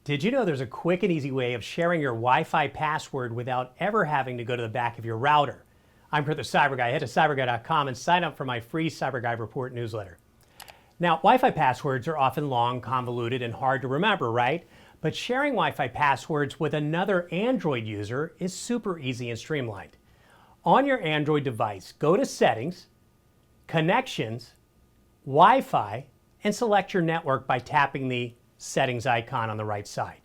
Did you know there's a quick and easy way of sharing your Wi-Fi password without ever having to go to the back of your router? I'm the CyberGuy. Head to cyberguy.com and sign up for my free CyberGuy Report newsletter. Now, Wi-Fi passwords are often long, convoluted, and hard to remember, right? But sharing Wi-Fi passwords with another Android user is super easy and streamlined. On your Android device, go to Settings, Connections, Wi-Fi, and select your network by tapping the settings icon on the right side.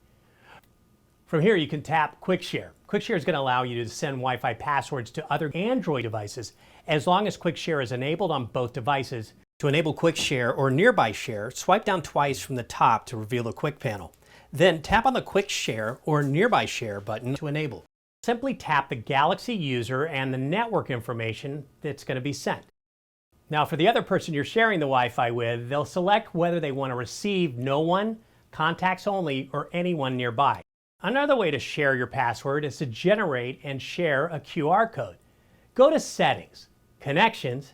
From here, you can tap Quickshare. Quickshare is going to allow you to send Wi-Fi passwords to other Android devices as long as Quickshare is enabled on both devices. To enable Quickshare or Nearby Share, swipe down twice from the top to reveal the Quick panel. Then tap on the Quickshare or Nearby Share button to enable. Simply tap the Galaxy user and the network information that's going to be sent. Now, for the other person you're sharing the Wi-Fi with, they'll select whether they want to receive no one, contacts only, or anyone nearby. Another way to share your password is to generate and share a QR code. Go to Settings, Connections,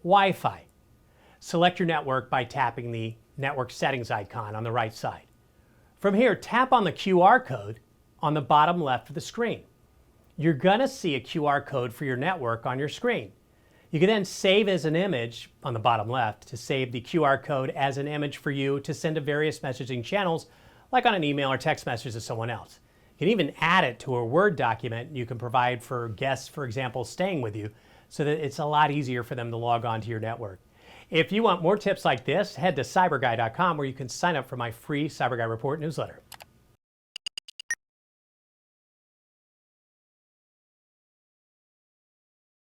Wi-Fi. Select your network by tapping the Network Settings icon on the right side. From here, tap on the QR code on the bottom left of the screen. You're going to see a QR code for your network on your screen. You can then save as an image on the bottom left to save the QR code as an image for you to send to various messaging channels, like on an email or text message to someone else. You can even add it to a Word document you can provide for guests, for example, staying with you, so that it's a lot easier for them to log on to your network. If you want more tips like this, head to cyberguy.com where you can sign up for my free CyberGuy Report newsletter.